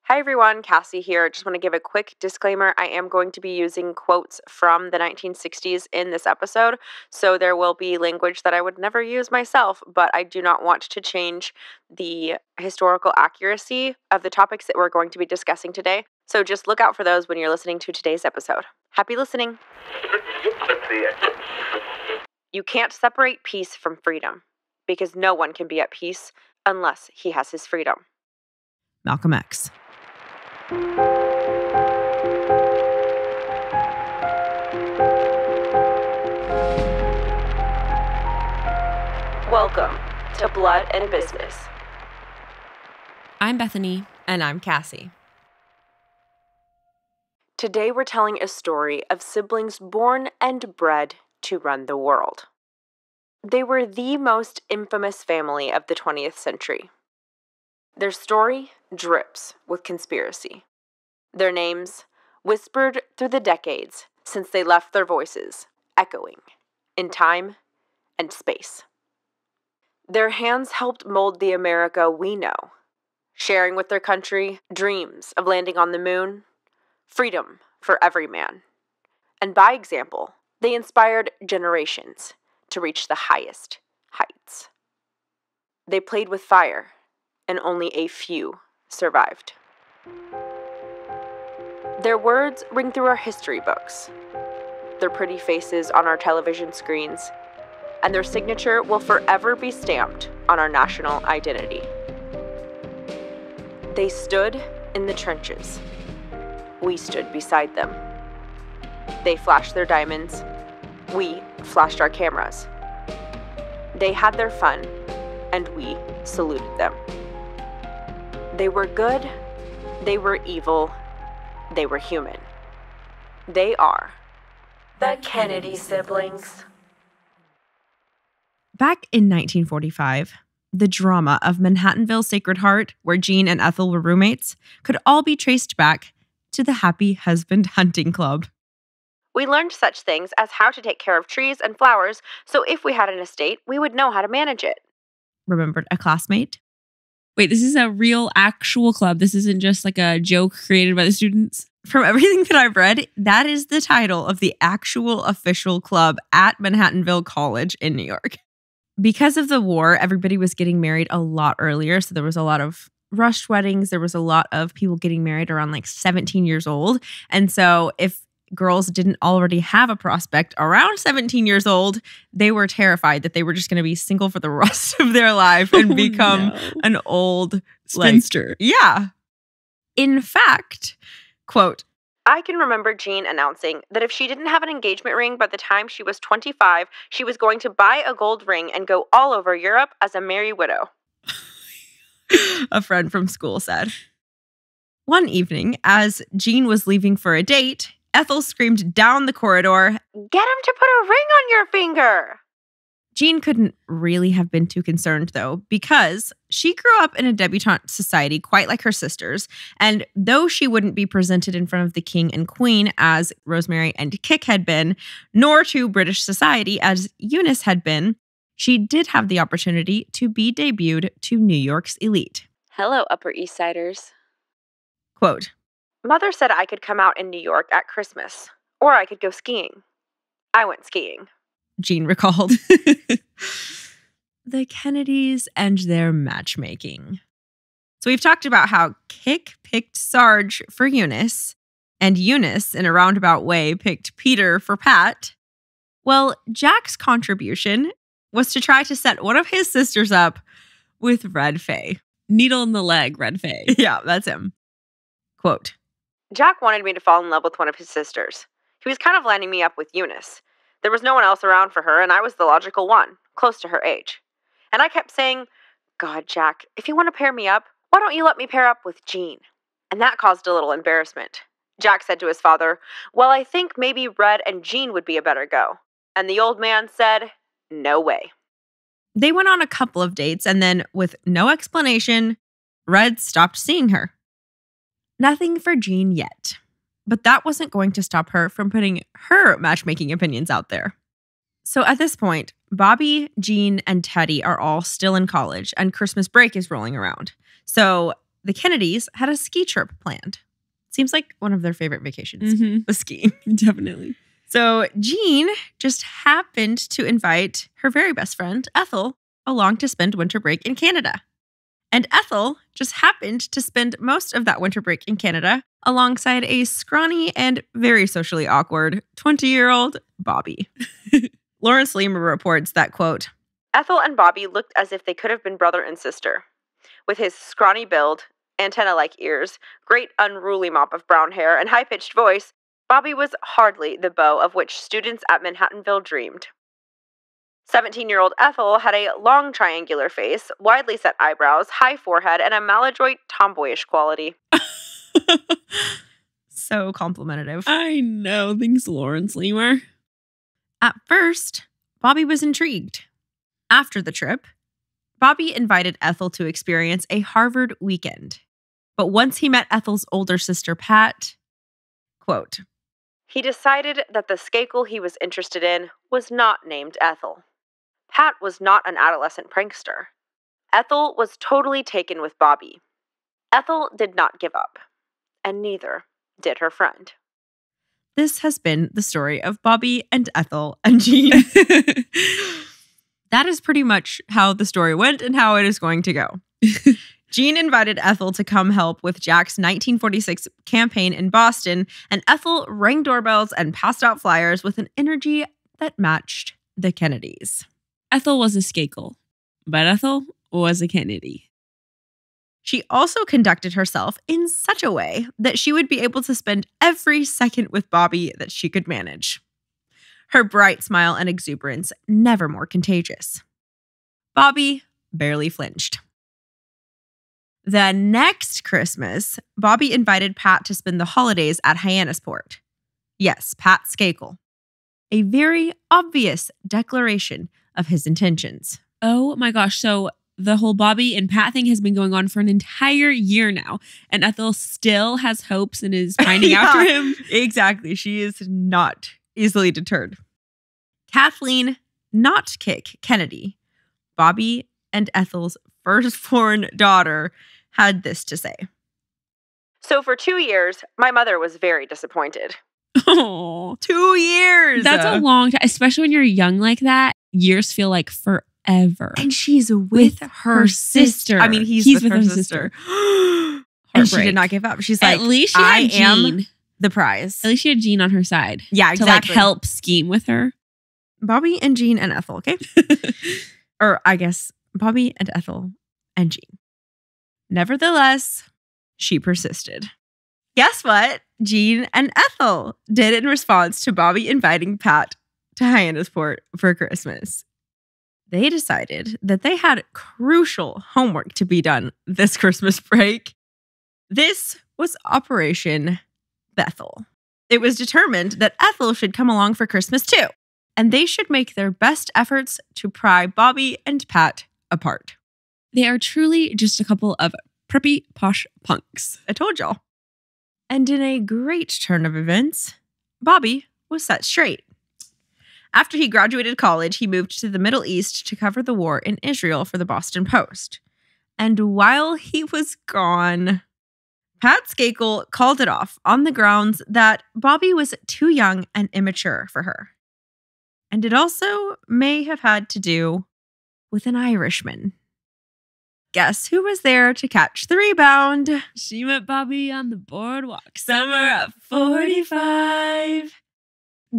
Hi everyone, Cassie here. Just want to give a quick disclaimer. I am going to be using quotes from the 1960s in this episode, so there will be language that I would never use myself, but I do not want to change the historical accuracy of the topics that we're going to be discussing today. So just look out for those when you're listening to today's episode. Happy listening. You can't separate peace from freedom, because no one can be at peace unless he has his freedom. Malcolm X. Welcome to Blood and Business. I'm Bethany. And I'm Cassie. Today we're telling a story of siblings born and bred to run the world. They were the most infamous family of the 20th century. Their story drips with conspiracy. Their names, whispered through the decades since they left their voices, echoing in time and space. Their hands helped mold the America we know, sharing with their country dreams of landing on the moon, freedom for every man. And by example, they inspired generations to reach the highest heights. They played with fire, and only a few survived. Their words ring through our history books, their pretty faces on our television screens, and their signature will forever be stamped on our national identity. They stood in the trenches. We stood beside them. They flashed their diamonds. We flashed our cameras. They had their fun, and we saluted them. They were good, they were evil, they were human. They are the Kennedy siblings. Back in 1945, the drama of Manhattanville Sacred Heart, where Jean and Ethel were roommates, could all be traced back to the Happy Husband Hunting Club. We learned such things as how to take care of trees and flowers, so if we had an estate, we would know how to manage it. Remembered a classmate? Wait, this is a real, actual club. This isn't just like a joke created by the students. From everything that I've read, that is the title of the actual official club at Manhattanville College in New York. Because of the war, everybody was getting married a lot earlier. So there was a lot of rushed weddings. There was a lot of people getting married around like 17 years old. And so if girls didn't already have a prospect around 17 years old, they were terrified that they were just going to be single for the rest of their life and become an old spinster. Yeah. In fact, quote, I can remember Jean announcing that if she didn't have an engagement ring by the time she was 25, she was going to buy a gold ring and go all over Europe as a merry widow. A friend from school said. One evening, as Jean was leaving for a date, Ethel screamed down the corridor, "Get him to put a ring on your finger!" Jean couldn't really have been too concerned, though, because she grew up in a debutante society quite like her sisters, and though she wouldn't be presented in front of the king and queen as Rosemary and Kik had been, nor to British society as Eunice had been, she did have the opportunity to be debuted to New York's elite. Hello, Upper East Siders. Quote, Mother said I could come out in New York at Christmas, or I could go skiing. I went skiing. Jean recalled. The Kennedys and their matchmaking. So we've talked about how Kik picked Sarge for Eunice, and Eunice, in a roundabout way, picked Peter for Pat. Well, Jack's contribution was to try to set one of his sisters up with Red Faye. Needle in the leg, Red Faye. Yeah, that's him. Quote, Jack wanted me to fall in love with one of his sisters. He was kind of lining me up with Eunice. There was no one else around for her, and I was the logical one, close to her age. And I kept saying, God, Jack, if you want to pair me up, why don't you let me pair up with Jean? And that caused a little embarrassment. Jack said to his father, well, I think maybe Red and Jean would be a better go. And the old man said, no way. They went on a couple of dates, and then, with no explanation, Red stopped seeing her. Nothing for Jean yet. But that wasn't going to stop her from putting her matchmaking opinions out there. So at this point, Bobby, Jean, and Teddy are all still in college, and Christmas break is rolling around. So the Kennedys had a ski trip planned. Seems like one of their favorite vacations, was skiing. Definitely. So Jean just happened to invite her very best friend, Ethel, along to spend winter break in Canada. And Ethel just happened to spend most of that winter break in Canada alongside a scrawny and very socially awkward 20-year-old Bobby. Lawrence Lima reports that, quote, Ethel and Bobby looked as if they could have been brother and sister. With his scrawny build, antenna-like ears, great unruly mop of brown hair, and high-pitched voice, Bobby was hardly the beau of which students at Manhattanville dreamed. 17-year-old Ethel had a long triangular face, widely set eyebrows, high forehead, and a maladroit tomboyish quality. So complimentative. I know. Thanks, Lawrence Lemur. At first, Bobby was intrigued. After the trip, Bobby invited Ethel to experience a Harvard weekend. But once he met Ethel's older sister, Pat, quote, he decided that the Skakel he was interested in was not named Ethel. Pat was not an adolescent prankster. Ethel was totally taken with Bobby. Ethel did not give up, and neither did her friend. This has been the story of Bobby and Ethel and Jean. That is pretty much how the story went and how it is going to go. Jean invited Ethel to come help with Jack's 1946 campaign in Boston, and Ethel rang doorbells and passed out flyers with an energy that matched the Kennedys. Ethel was a Skakel, but Ethel was a Kennedy. She also conducted herself in such a way that she would be able to spend every second with Bobby that she could manage. Her bright smile and exuberance never more contagious. Bobby barely flinched. The next Christmas, Bobby invited Pat to spend the holidays at Hyannisport. Yes, Pat Skakel. A very obvious declaration of his intentions. Oh my gosh. So the whole Bobby and Pat thing has been going on for an entire year now. And Ethel still has hopes and is pining after him. Exactly. She is not easily deterred. Kathleen Not Kick Kennedy, Bobby and Ethel's firstborn daughter, had this to say. So for 2 years, my mother was very disappointed. Oh, 2 years. That's a long time, especially when you're young like that. Years feel like forever. And she's with her sister. I mean, he's with her sister. And she did not give up. She's like, at least she had Jean. The prize. At least she had Jean on her side. Yeah, exactly. To help scheme with her. Bobby and Jean and Ethel, okay? Or I guess Bobby and Ethel and Jean. Nevertheless, she persisted. Guess what Jean and Ethel did in response to Bobby inviting Pat to Hyannisport for Christmas? They decided that they had crucial homework to be done this Christmas break. This was Operation Bethel. It was determined that Ethel should come along for Christmas too, and they should make their best efforts to pry Bobby and Pat apart. They are truly just a couple of preppy posh punks. I told y'all. And in a great turn of events, Bobby was set straight. After he graduated college, he moved to the Middle East to cover the war in Israel for the Boston Post. And while he was gone, Pat Skakel called it off on the grounds that Bobby was too young and immature for her. And it also may have had to do with an Irishman. Guess who was there to catch the rebound? She met Bobby on the boardwalk, summer of 45.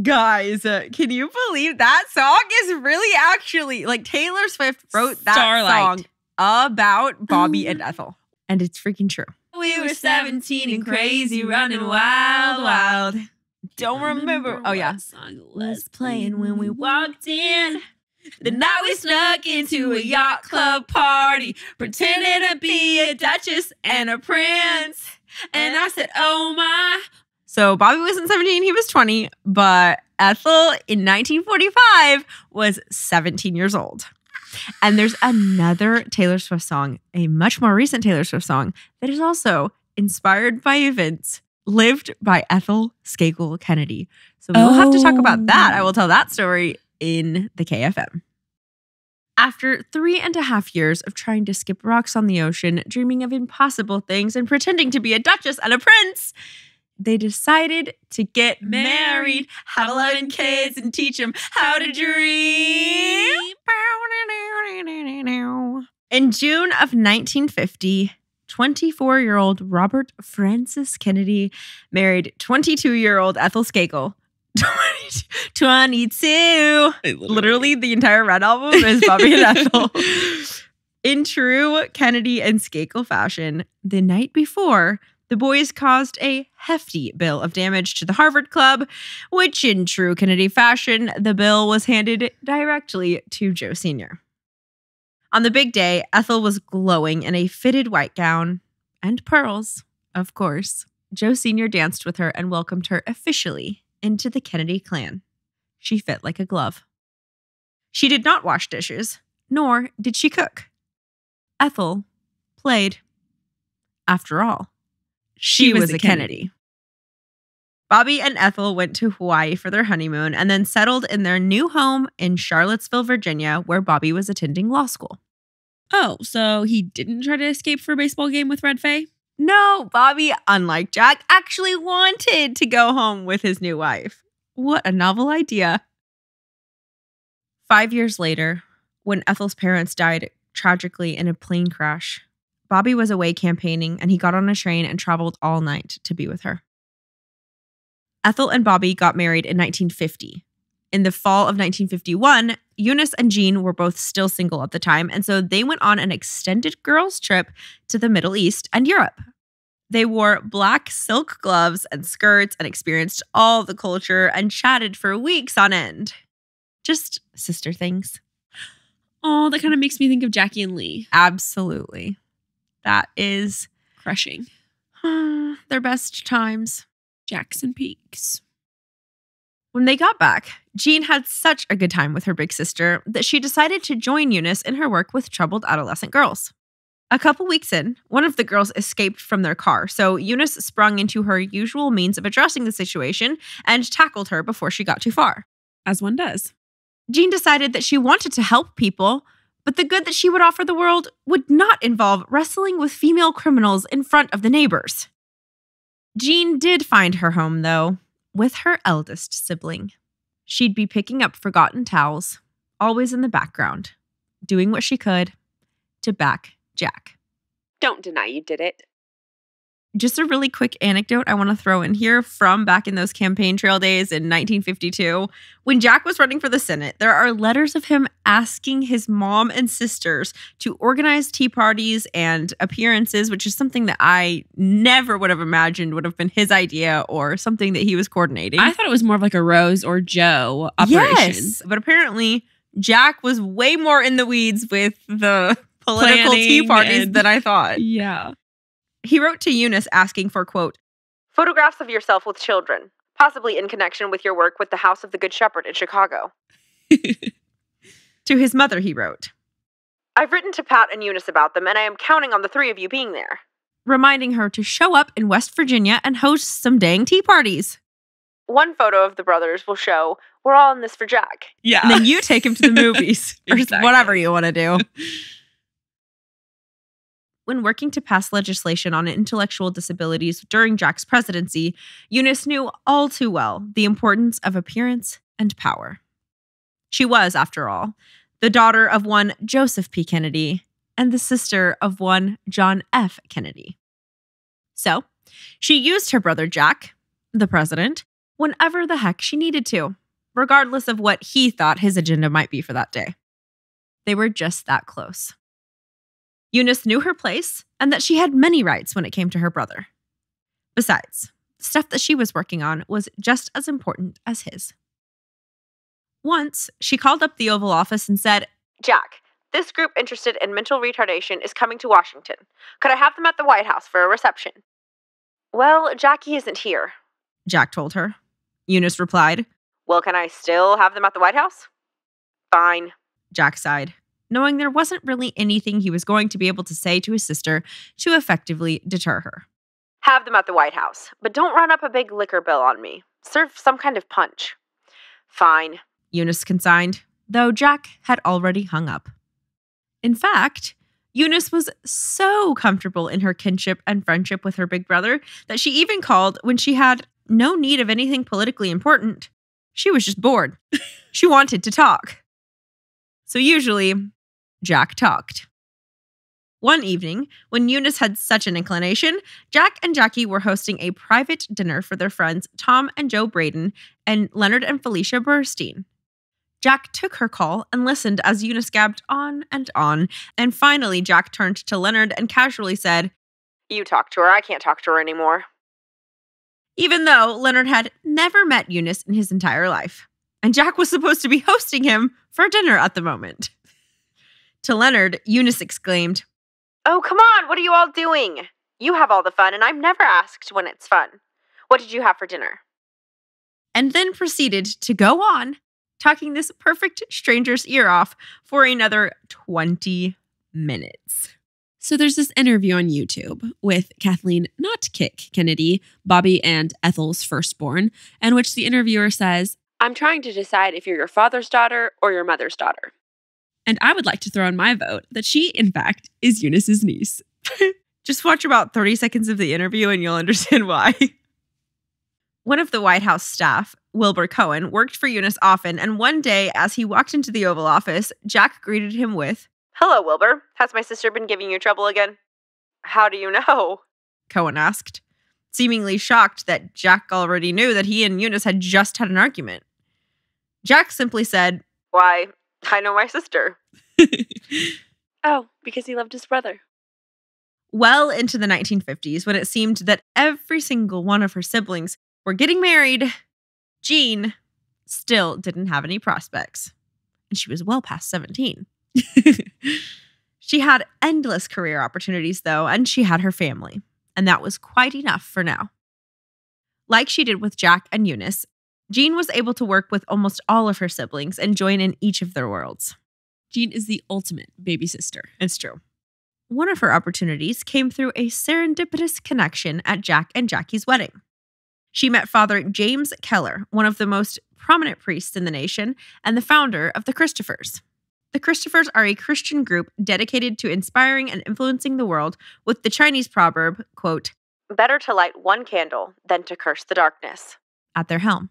Guys, can you believe that song is really actually, like, Taylor Swift wrote that Starlight. song about Bobby and Ethel. And it's freaking true. We were 17 and crazy, running wild, wild. Don't remember. Oh, yeah. What song was playing when we walked in. The night we snuck into a yacht club party, pretending to be a duchess and a prince. And I said, oh my. So Bobby wasn't 17, he was 20, but Ethel in 1945 was 17 years old. And there's another Taylor Swift song, a much more recent Taylor Swift song, that is also inspired by events lived by Ethel Skakel Kennedy. So we'll have to talk about that. I will tell that story in the KFM. After 3.5 years of trying to skip rocks on the ocean, dreaming of impossible things, and pretending to be a duchess and a prince, they decided to get married, have 11 kids, and teach them how to dream. In June of 1950, 24-year-old Robert Francis Kennedy married 22-year-old Ethel Skakel. 22. Literally, the entire Red album is Bobby and Ethel. In true Kennedy and Skakel fashion, the night before, the boys caused a hefty bill of damage to the Harvard Club, which in true Kennedy fashion, the bill was handed directly to Joe Sr. On the big day, Ethel was glowing in a fitted white gown and pearls, of course. Joe Sr. danced with her and welcomed her officially into the Kennedy clan. She fit like a glove. She did not wash dishes, nor did she cook. Ethel played. After all, she was a Kennedy. Bobby and Ethel went to Hawaii for their honeymoon and then settled in their new home in Charlottesville, Virginia, where Bobby was attending law school. Oh, so he didn't try to escape for a baseball game with Red Faye? No, Bobby, unlike Jack, actually wanted to go home with his new wife. What a novel idea. 5 years later, when Ethel's parents died tragically in a plane crash, Bobby was away campaigning and he got on a train and traveled all night to be with her. Ethel and Bobby got married in 1950. In the fall of 1951, Eunice and Jean were both still single at the time, and so they went on an extended girls' trip to the Middle East and Europe. They wore black silk gloves and skirts and experienced all the culture and chatted for weeks on end. Just sister things. Oh, that kind of makes me think of Jackie and Lee. Absolutely. That is Crushing. their best times. Jackson Peaks. When they got back, Jean had such a good time with her big sister that she decided to join Eunice in her work with troubled adolescent girls. A couple weeks in, one of the girls escaped from their car, so Eunice sprung into her usual means of addressing the situation and tackled her before she got too far. As one does. Jean decided that she wanted to help people, but the good that she would offer the world would not involve wrestling with female criminals in front of the neighbors. Jean did find her home, though, with her eldest sibling. She'd be picking up forgotten towels, always in the background, doing what she could to back Jack. Don't deny you did it. Just a really quick anecdote I want to throw in here from back in those campaign trail days in 1952. When Jack was running for the Senate, there are letters of him asking his mom and sisters to organize tea parties and appearances, which is something that I never would have imagined would have been his idea or something that he was coordinating. I thought it was more of like a Rose or Joe operation. Yes, but apparently Jack was way more in the weeds with the political tea parties than I thought. Yeah. He wrote to Eunice asking for, quote, photographs of yourself with children, possibly in connection with your work with the House of the Good Shepherd in Chicago. To his mother, he wrote, I've written to Pat and Eunice about them, and I am counting on the three of you being there. Reminding her to show up in West Virginia and host some dang tea parties. One photo of the brothers will show, we're all in this for Jack. Yeah. And then you take him to the movies. Or Exactly. whatever you want to do. When working to pass legislation on intellectual disabilities during Jack's presidency, Eunice knew all too well the importance of appearance and power. She was, after all, the daughter of one Joseph P. Kennedy and the sister of one John F. Kennedy. So, she used her brother Jack, the president, whenever the heck she needed to, regardless of what he thought his agenda might be for that day. They were just that close. Eunice knew her place and that she had many rights when it came to her brother. Besides, the stuff that she was working on was just as important as his. Once, she called up the Oval Office and said, Jack, this group interested in mental retardation is coming to Washington. Could I have them at the White House for a reception? Well, Jackie isn't here, Jack told her. Eunice replied, Well, can I still have them at the White House? Fine. Jack sighed, knowing there wasn't really anything he was going to be able to say to his sister to effectively deter her. Have them at the White House, but don't run up a big liquor bill on me. Serve some kind of punch. Fine, Eunice consigned, though Jack had already hung up. In fact, Eunice was so comfortable in her kinship and friendship with her big brother that she even called when she had no need of anything politically important. She was just bored. She wanted to talk. So usually, Jack talked. One evening, when Eunice had such an inclination, Jack and Jackie were hosting a private dinner for their friends Tom and Joe Braden and Leonard and Felicia Burstein. Jack took her call and listened as Eunice gabbed on, and finally Jack turned to Leonard and casually said, "You talk to her, I can't talk to her anymore." Even though Leonard had never met Eunice in his entire life, and Jack was supposed to be hosting him for dinner at the moment. To Leonard, Eunice exclaimed, "Oh, come on, what are you all doing? You have all the fun, and I'm never asked when it's fun. What did you have for dinner?" And then proceeded to go on, talking this perfect stranger's ear off for another 20 minutes. So there's this interview on YouTube with Kathleen Not Kick Kennedy, Bobby and Ethel's firstborn, in which the interviewer says, "I'm trying to decide if you're your father's daughter or your mother's daughter." and I would like to throw in my vote that she, in fact, is Eunice's niece. Just watch about 30 seconds of the interview and you'll understand why. One of the White House staff, Wilbur Cohen, worked for Eunice often, and one day as he walked into the Oval Office, Jack greeted him with, "Hello, Wilbur. Has my sister been giving you trouble again?" "How do you know?" Cohen asked, seemingly shocked that Jack already knew that he and Eunice had just had an argument. Jack simply said, "Why, I know my sister." "Oh, because he loved his brother." Well into the 1950s, when it seemed that every single one of her siblings were getting married, Jean still didn't have any prospects. And she was well past 17. She had endless career opportunities, though, and she had her family. And that was quite enough for now. Like she did with Jack and Eunice, Jean was able to work with almost all of her siblings and join in each of their worlds. Jean is the ultimate baby sister. It's true. One of her opportunities came through a serendipitous connection at Jack and Jackie's wedding. She met Father James Keller, one of the most prominent priests in the nation and the founder of the Christophers. The Christophers are a Christian group dedicated to inspiring and influencing the world with the Chinese proverb, quote, "Better to light one candle than to curse the darkness," at their helm.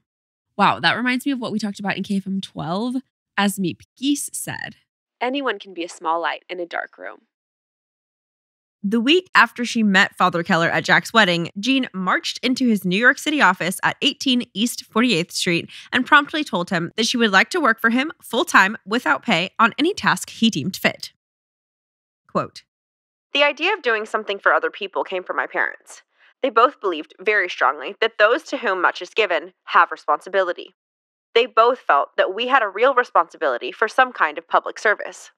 Wow, that reminds me of what we talked about in KFM 12. As Meep Geese said, "Anyone can be a small light in a dark room." The week after she met Father Keller at Jack's wedding, Jean marched into his New York City office at 18 East 48th Street and promptly told him that she would like to work for him full-time without pay on any task he deemed fit. Quote, "The idea of doing something for other people came from my parents. They both believed very strongly that those to whom much is given have responsibility. They both felt that we had a real responsibility for some kind of public service.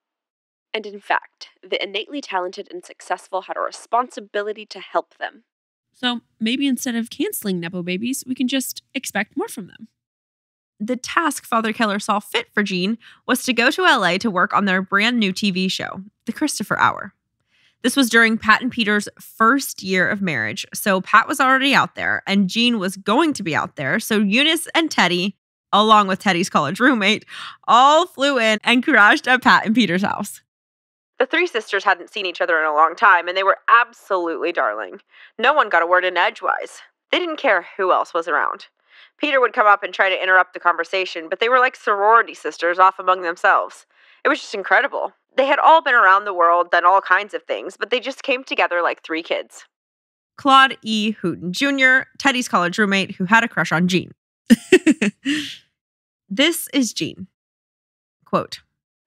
And in fact, the innately talented and successful had a responsibility to help them." So maybe instead of canceling Nepo babies, we can just expect more from them. The task Father Keller saw fit for Jean was to go to LA to work on their brand new TV show, The Christopher Hour. This was during Pat and Peter's first year of marriage, so Pat was already out there, and Jean was going to be out there, so Eunice and Teddy, along with Teddy's college roommate, all flew in and crashed at Pat and Peter's house. The three sisters hadn't seen each other in a long time, and they were absolutely darling. No one got a word in edgewise. They didn't care who else was around. Peter would come up and try to interrupt the conversation, but they were like sorority sisters off among themselves. It was just incredible. They had all been around the world, done all kinds of things, but they just came together like three kids. Claude E. Hooten Jr., Teddy's college roommate who had a crush on Jean. This is Jean. Quote,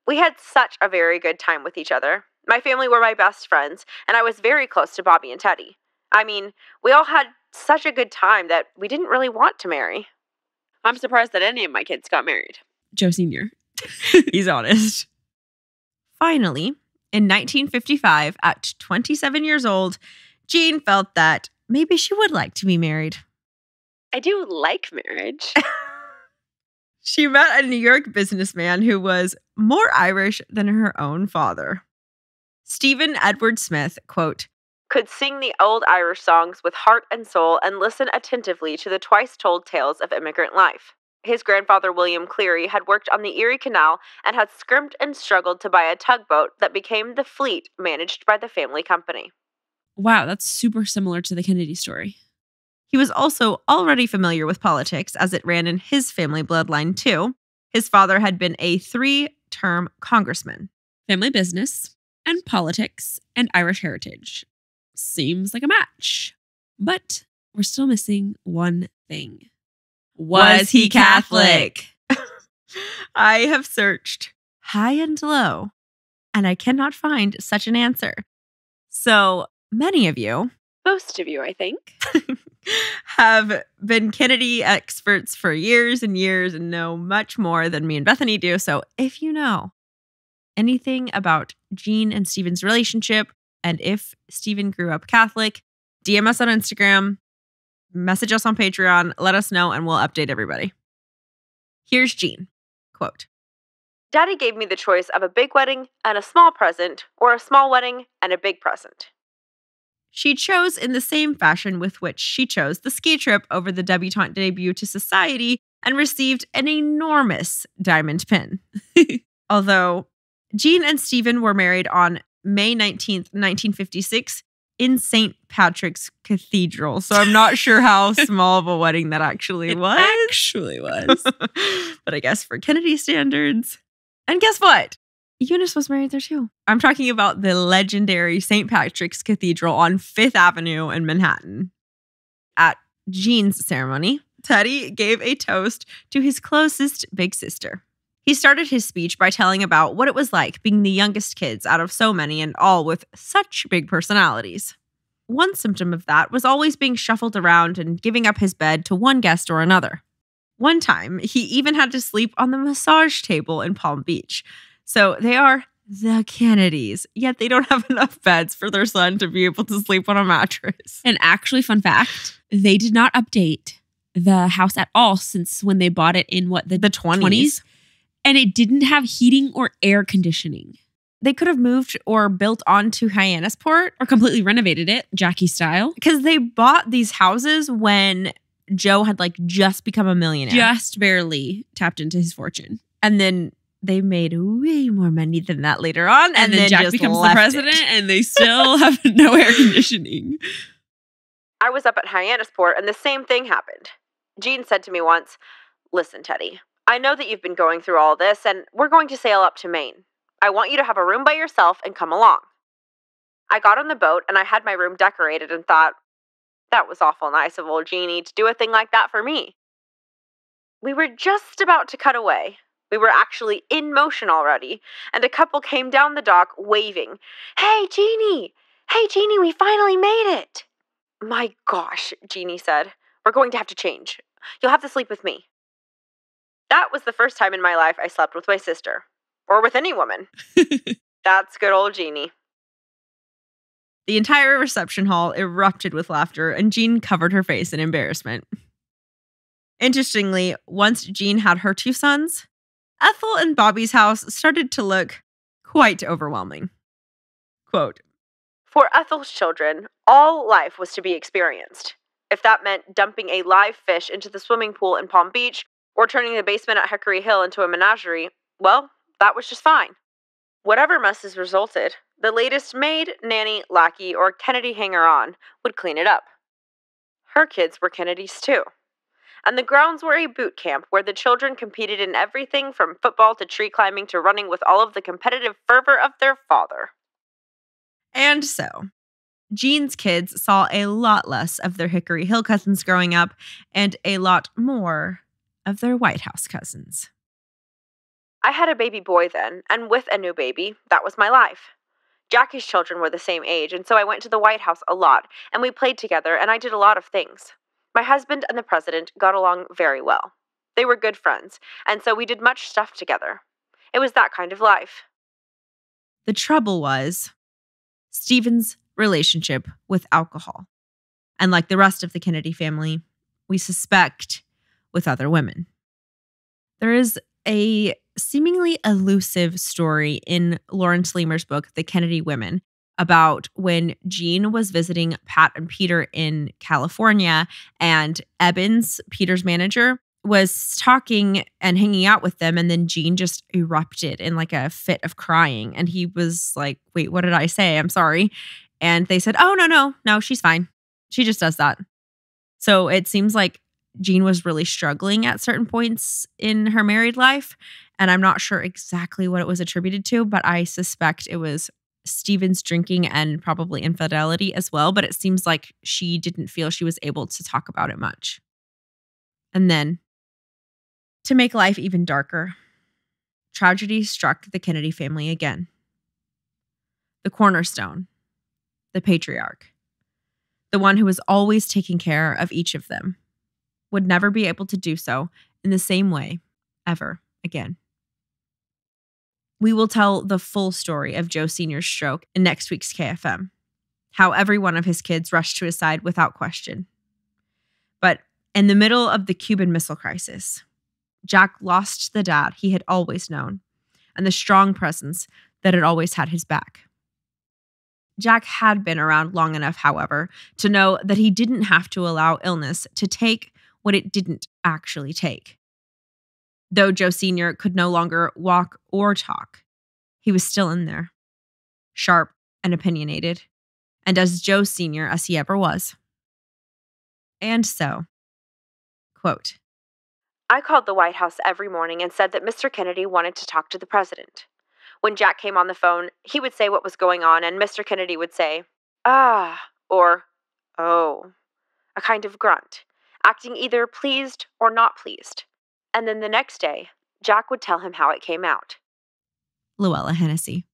"We had such a very good time with each other. My family were my best friends, and I was very close to Bobby and Teddy. I mean, we all had such a good time that we didn't really want to marry. I'm surprised that any of my kids got married." Joe Sr. He's honest. Finally, in 1955, at 27 years old, Jean felt that maybe she would like to be married. "I do like marriage." She met a New York businessman who was more Irish than her own father. Stephen Edward Smith, quote, "Could sing the old Irish songs with heart and soul and listen attentively to the twice-told tales of immigrant life. His grandfather, William Cleary, had worked on the Erie Canal and had scrimped and struggled to buy a tugboat that became the fleet managed by the family company. Wow, that's super similar to the Kennedy story. He was also already familiar with politics, as it ran in his family bloodline, too. His father had been a 3-term congressman. Family business and politics and Irish heritage. Seems like a match. But we're still missing one thing. Was he Catholic? I have searched high and low, and I cannot find such an answer. So many of you, Most of you, I think, have been Kennedy experts for years and years and know much more than me and Bethany do. So if you know anything about Jean and Stephen's relationship, and if Stephen grew up Catholic, DM us on Instagram, message us on Patreon, let us know, and we'll update everybody. Here's Jean. Quote, Daddy gave me the choice of a big wedding and a small present, or a small wedding and a big present. She chose in the same fashion with which she chose the ski trip over the debutante debut to society and received an enormous diamond pin. Although Jean and Stephen were married on May 19th, 1956 in St. Patrick's Cathedral. So I'm not sure how small of a wedding that actually was. But I guess for Kennedy standards. And guess what? Eunice was married there too. I'm talking about the legendary St. Patrick's Cathedral on 5th Avenue in Manhattan. At Jean's ceremony, Teddy gave a toast to his closest big sister. He started his speech by telling about what it was like being the youngest kids out of so many and all with such big personalities. One symptom of that was always being shuffled around and giving up his bed to one guest or another. One time, he even had to sleep on the massage table in Palm Beach. So they are the Kennedys, yet they don't have enough beds for their son to be able to sleep on a mattress. And actually, fun fact, they did not update the house at all since when they bought it in the 20s. And it didn't have heating or air conditioning. They could have moved or built onto Hyannisport. Or completely renovated it, Jackie style. Because they bought these houses when Joe had just become a millionaire. Just barely tapped into his fortune. And then they made way more money than that later on. And then Jack just becomes the president and they still have no air conditioning. I was up at Hyannisport and the same thing happened. Jean said to me once, "Listen, Teddy, I know that you've been going through all this and we're going to sail up to Maine. I want you to have a room by yourself and come along." I got on the boat and I had my room decorated and thought, that was awful nice of old Jeannie to do a thing like that for me. We were just about to cut away. We were actually in motion already, and a couple came down the dock waving, Hey, Jeannie, we finally made it!" "My gosh," Jeannie said, "we're going to have to change. You'll have to sleep with me." That was the first time in my life I slept with my sister. Or with any woman. That's good old Jeannie. The entire reception hall erupted with laughter, and Jean covered her face in embarrassment. Interestingly, once Jean had her 2 sons, Ethel and Bobby's house started to look quite overwhelming. Quote, "For Ethel's children, all life was to be experienced. If that meant dumping a live fish into the swimming pool in Palm Beach, or turning the basement at Hickory Hill into a menagerie, well, that was just fine. Whatever messes resulted, the latest maid, nanny, lackey, or Kennedy hanger-on would clean it up. Her kids were Kennedys too. And the grounds were a boot camp where the children competed in everything from football to tree climbing to running with all of the competitive fervor of their father." And so, Jean's kids saw a lot less of their Hickory Hill cousins growing up and a lot more of their White House cousins. I had a baby boy then, and with a new baby, that was my life. Jackie's children were the same age, and so I went to the White House a lot, and we played together, and I did a lot of things. My husband and the president got along very well. They were good friends, and so we did much stuff together. It was that kind of life. The trouble was Stephen's relationship with alcohol. And like the rest of the Kennedy family, we suspect with other women. There is a seemingly elusive story in Lawrence Leamer's book, The Kennedy Women, about when Jean was visiting Pat and Peter in California, and Ebbins, Peter's manager, was talking and hanging out with them, and then Jean just erupted in like a fit of crying. And he was like, wait, what did I say? I'm sorry. And they said, oh, no, she's fine. She just does that. So it seems like Jean was really struggling at certain points in her married life. And I'm not sure exactly what it was attributed to, but I suspect it was Stephen's drinking and probably infidelity as well. But it seems like she didn't feel she was able to talk about it much. And then, to make life even darker, tragedy struck the Kennedy family again. The cornerstone, the patriarch, the one who was always taking care of each of them, would never be able to do so in the same way ever again. We will tell the full story of Joe Sr.'s stroke in next week's KFM, how every one of his kids rushed to his side without question. But in the middle of the Cuban Missile Crisis, Jack lost the dad he had always known and the strong presence that had always had his back. Jack had been around long enough, however, to know that he didn't have to allow illness to take what it didn't actually take. Though Joe Sr. could no longer walk or talk, he was still in there, sharp and opinionated, and as Joe Sr. as he ever was. And so, quote, I called the White House every morning and said that Mr. Kennedy wanted to talk to the president. When Jack came on the phone, he would say what was going on, and Mr. Kennedy would say, ah, or, oh, a kind of grunt, acting either pleased or not pleased. And then the next day, Jack would tell him how it came out. Luella Hennessy.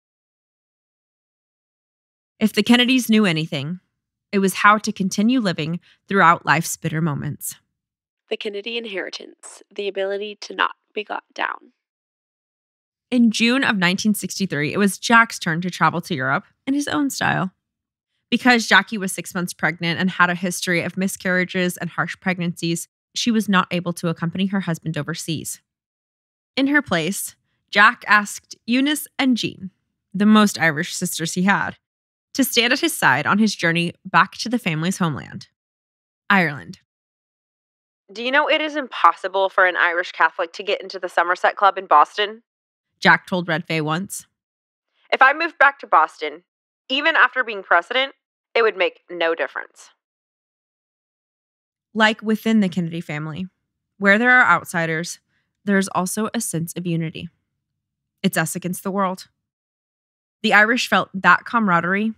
If the Kennedys knew anything, it was how to continue living throughout life's bitter moments. The Kennedy inheritance, the ability to not be got down. In June of 1963, it was Jack's turn to travel to Europe in his own style. Because Jackie was 6 months pregnant and had a history of miscarriages and harsh pregnancies, she was not able to accompany her husband overseas. In her place, Jack asked Eunice and Jean, the most Irish sisters he had, to stand at his side on his journey back to the family's homeland, Ireland. Do you know it is impossible for an Irish Catholic to get into the Somerset Club in Boston? Jack told Red Faye once. If I moved back to Boston, even after being president, it would make no difference. Like within the Kennedy family, where there are outsiders, there's also a sense of unity. It's us against the world. The Irish felt that camaraderie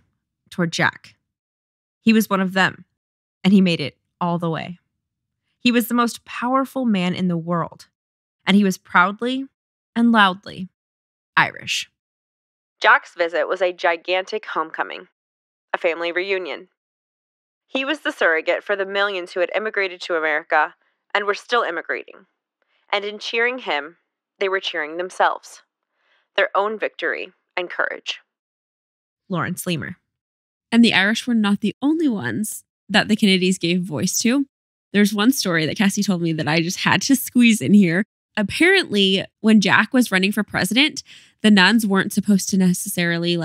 toward Jack. He was one of them, and he made it all the way. He was the most powerful man in the world, and he was proudly and loudly Irish. Jack's visit was a gigantic homecoming, a family reunion. He was the surrogate for the millions who had immigrated to America and were still immigrating. And in cheering him, they were cheering themselves, their own victory and courage. Lawrence Leamer. And the Irish were not the only ones that the Kennedys gave voice to. There's one story that Cassie told me that I just had to squeeze in here. Apparently, when Jack was running for president, the nuns weren't supposed to necessarily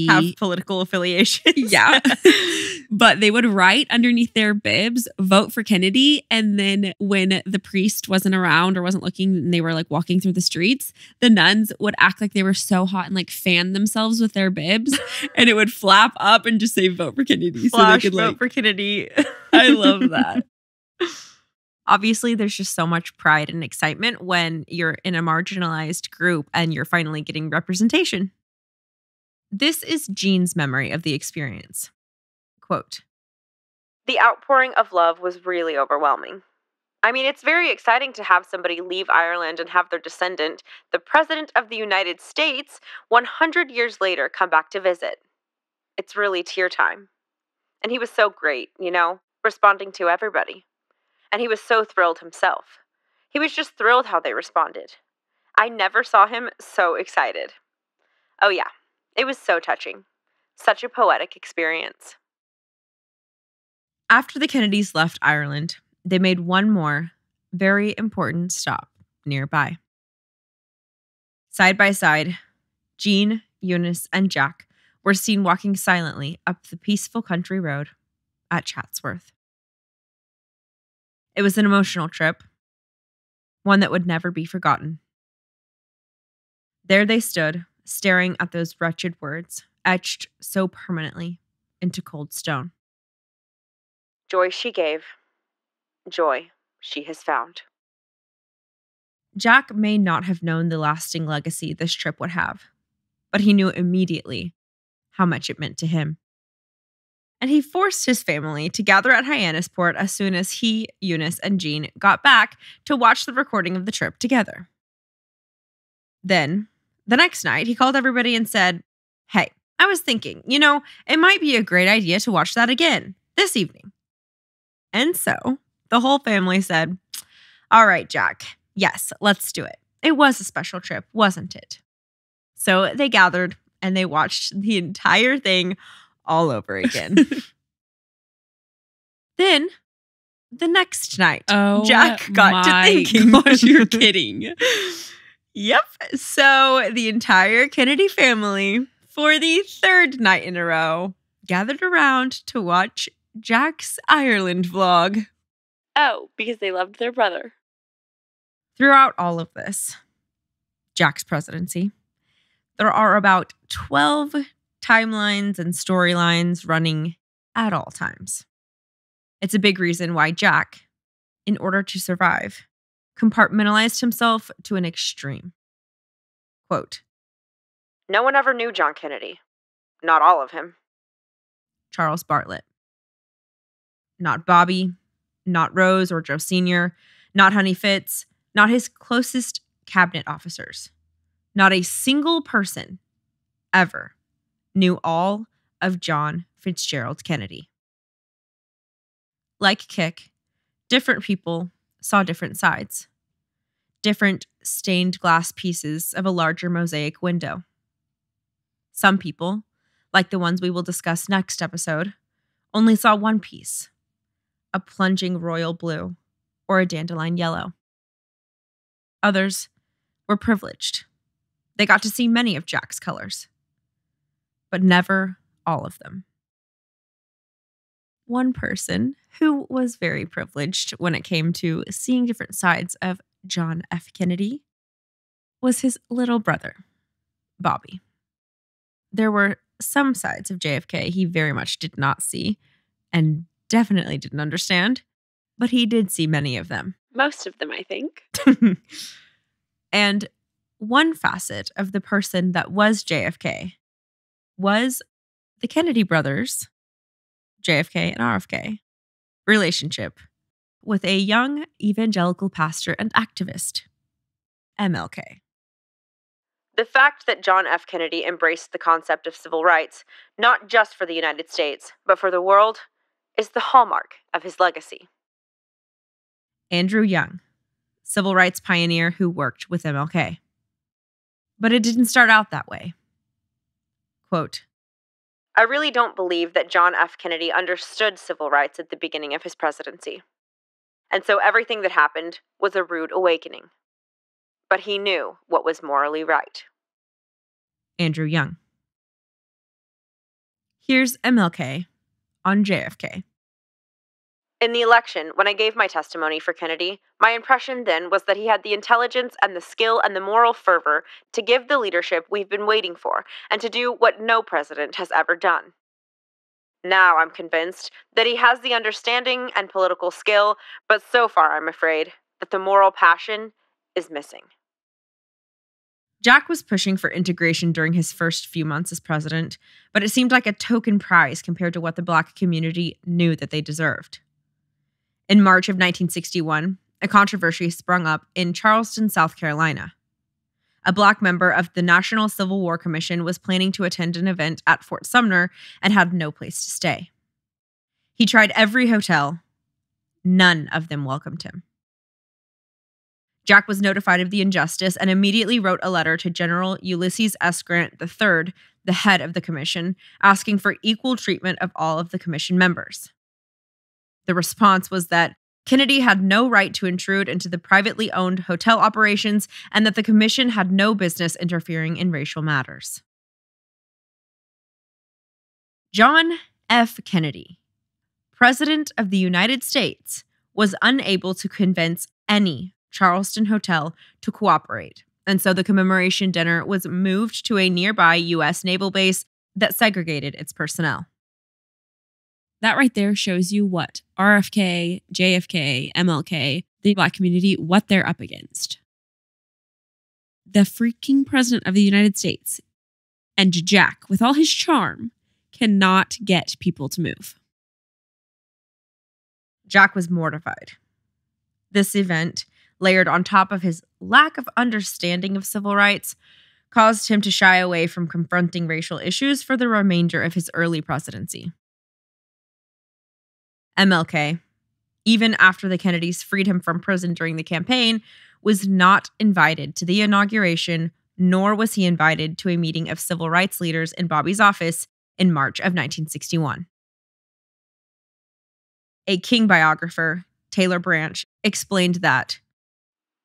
have political affiliations. Yeah. But they would write underneath their bibs, vote for Kennedy. And then when the priest wasn't around or wasn't looking and they were walking through the streets, the nuns would act like they were so hot and fan themselves with their bibs. And it would flap up and just say, vote for Kennedy. Flash, so they could vote for Kennedy. I love that. Obviously, there's just so much pride and excitement when you're in a marginalized group and you're finally getting representation. This is Jean's memory of the experience. Quote, the outpouring of love was really overwhelming. I mean, it's very exciting to have somebody leave Ireland and have their descendant, the President of the United States, 100 years later come back to visit. It's really tear time. And he was so great, responding to everybody. And he was so thrilled himself. He was just thrilled how they responded. I never saw him so excited. Oh yeah, it was so touching. Such a poetic experience. After the Kennedys left Ireland, they made one more very important stop nearby. Side by side, Jean, Eunice, and Jack were seen walking silently up the peaceful country road at Chatsworth. It was an emotional trip, one that would never be forgotten. There they stood, staring at those wretched words, etched so permanently into cold stone. Joy she gave, joy she has found. Jack may not have known the lasting legacy this trip would have, but he knew immediately how much it meant to him. And he forced his family to gather at Hyannisport as soon as he, Eunice, and Jean got back to watch the recording of the trip together. Then, the next night, he called everybody and said, "Hey, I was thinking, it might be a great idea to watch that again this evening." And so, the whole family said, "All right, Jack, yes, let's do it. It was a special trip, wasn't it?" So they gathered and they watched the entire thing all over again. Then, the next night, Jack got to thinking. Gosh, you're kidding. Yep. So the entire Kennedy family, for the third night in a row, gathered around to watch Jack's Ireland vlog. Oh, because they loved their brother. Throughout all of this, Jack's presidency, there are about 12 timelines and storylines running at all times. It's a big reason why Jack, in order to survive, compartmentalized himself to an extreme. Quote, No one ever knew John Kennedy. Not all of him. Charles Bartlett. Not Bobby, not Rose or Joe Sr., not Honey Fitz, not his closest cabinet officers. Not a single person ever knew all of John Fitzgerald Kennedy. Like Kick, different people saw different sides, different stained glass pieces of a larger mosaic window. Some people, like the ones we will discuss next episode, only saw one piece, a plunging royal blue or a dandelion yellow. Others were privileged. They got to see many of Jack's colors, but never all of them. One person who was very privileged when it came to seeing different sides of John F. Kennedy was his little brother, Bobby. There were some sides of JFK he very much did not see and definitely didn't understand, but he did see many of them. Most of them, I think. And one facet of the person that was JFK was the Kennedy brothers, JFK and RFK, relationship with a young evangelical pastor and activist, MLK. The fact that John F. Kennedy embraced the concept of civil rights, not just for the United States, but for the world, is the hallmark of his legacy. Andrew Young, civil rights pioneer who worked with MLK. But it didn't start out that way. Quote, I really don't believe that John F. Kennedy understood civil rights at the beginning of his presidency. And so everything that happened was a rude awakening. But he knew what was morally right. Andrew Young. Here's MLK on JFK. In the election, when I gave my testimony for Kennedy, my impression then was that he had the intelligence and the skill and the moral fervor to give the leadership we've been waiting for and to do what no president has ever done. Now I'm convinced that he has the understanding and political skill, but so far I'm afraid that the moral passion is missing. Jack was pushing for integration during his first few months as president, but it seemed like a token prize compared to what the Black community knew that they deserved. In March of 1961, a controversy sprung up in Charleston, South Carolina. A Black member of the National Civil War Commission was planning to attend an event at Fort Sumner and had no place to stay. He tried every hotel. None of them welcomed him. Jack was notified of the injustice and immediately wrote a letter to General Ulysses S. Grant III, the head of the commission, asking for equal treatment of all of the commission members. The response was that Kennedy had no right to intrude into the privately owned hotel operations and that the commission had no business interfering in racial matters. John F. Kennedy, President of the United States, was unable to convince any Charleston Hotel to cooperate. And so the commemoration dinner was moved to a nearby U.S. naval base that segregated its personnel. That right there shows you what RFK, JFK, MLK, the Black community, what they're up against. The freaking president of the United States and Jack, with all his charm, cannot get people to move. Jack was mortified. This event, layered on top of his lack of understanding of civil rights, caused him to shy away from confronting racial issues for the remainder of his early presidency. MLK, even after the Kennedys freed him from prison during the campaign, was not invited to the inauguration, nor was he invited to a meeting of civil rights leaders in Bobby's office in March of 1961. A King biographer, Taylor Branch, explained that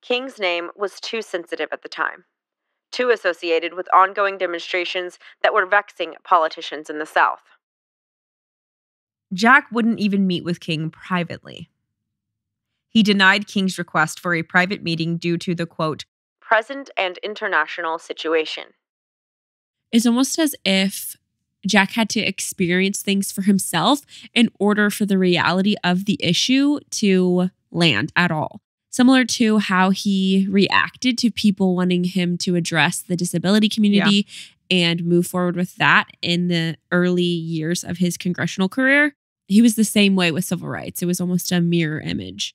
King's name was too sensitive at the time, too associated with ongoing demonstrations that were vexing politicians in the South. Jack wouldn't even meet with King privately. He denied King's request for a private meeting due to the, quote, present and international situation. It's almost as if Jack had to experience things for himself in order for the reality of the issue to land at all. Similar to how he reacted to people wanting him to address the disability community and move forward with that in the early years of his congressional career. He was the same way with civil rights. It was almost a mirror image.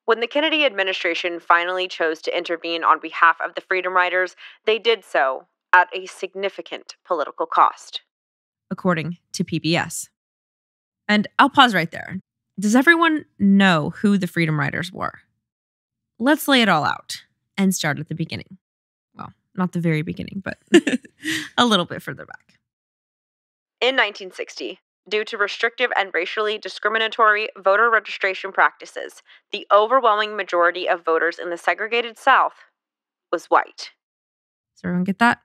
When the Kennedy administration finally chose to intervene on behalf of the Freedom Riders, they did so at a significant political cost, according to PBS. And I'll pause right there. Does everyone know who the Freedom Riders were? Let's lay it all out and start at the beginning. Well, not the very beginning, but a little bit further back. In 1960, due to restrictive and racially discriminatory voter registration practices, the overwhelming majority of voters in the segregated South was white. Does everyone get that?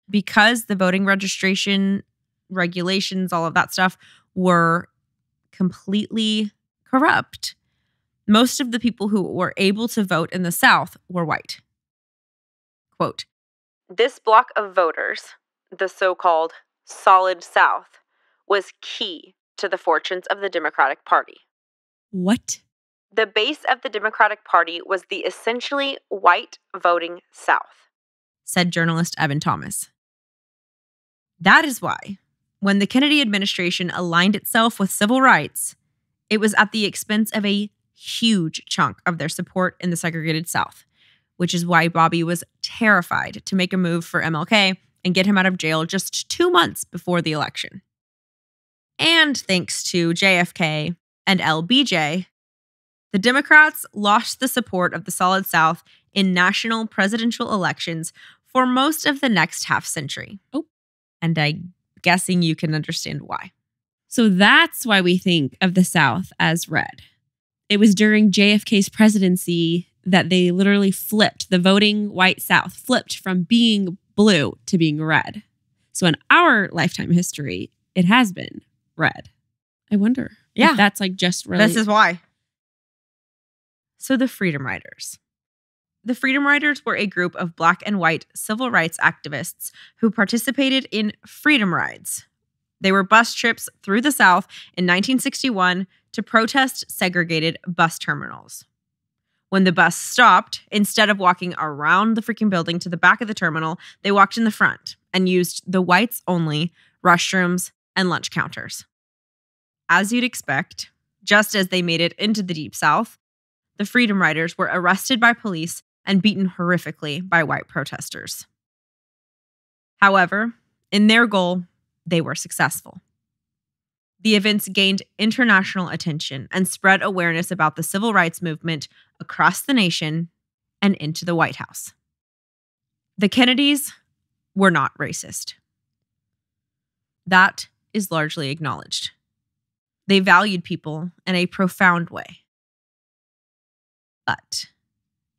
Because the voting registration regulations, all of that stuff, were completely corrupt, most of the people who were able to vote in the South were white. Quote, this block of voters, the so-called Solid South, was key to the fortunes of the Democratic Party. What? The base of the Democratic Party was the essentially white voting South, said journalist Evan Thomas. That is why, when the Kennedy administration aligned itself with civil rights, it was at the expense of a huge chunk of their support in the segregated South, which is why Bobby was terrified to make a move for MLK and get him out of jail just 2 months before the election. And thanks to JFK and LBJ, the Democrats lost the support of the Solid South in national presidential elections for most of the next half century. Oh. And I'm guessing you can understand why. So that's why we think of the South as red. It was during JFK's presidency that they literally flipped the voting white South, flipped from being blue to being red. So in our lifetime history, it has been red. I wonder if that's like just really... This is why. So the Freedom Riders. The Freedom Riders were a group of Black and white civil rights activists who participated in freedom rides. They were bus trips through the South in 1961 to protest segregated bus terminals. When the bus stopped, instead of walking around the freaking building to the back of the terminal, they walked in the front and used the whites-only restrooms and lunch counters. As you'd expect, just as they made it into the Deep South, the Freedom Riders were arrested by police and beaten horrifically by white protesters. However, in their goal, they were successful. The events gained international attention and spread awareness about the civil rights movement across the nation and into the White House. The Kennedys were not racist. That is largely acknowledged. They valued people in a profound way. But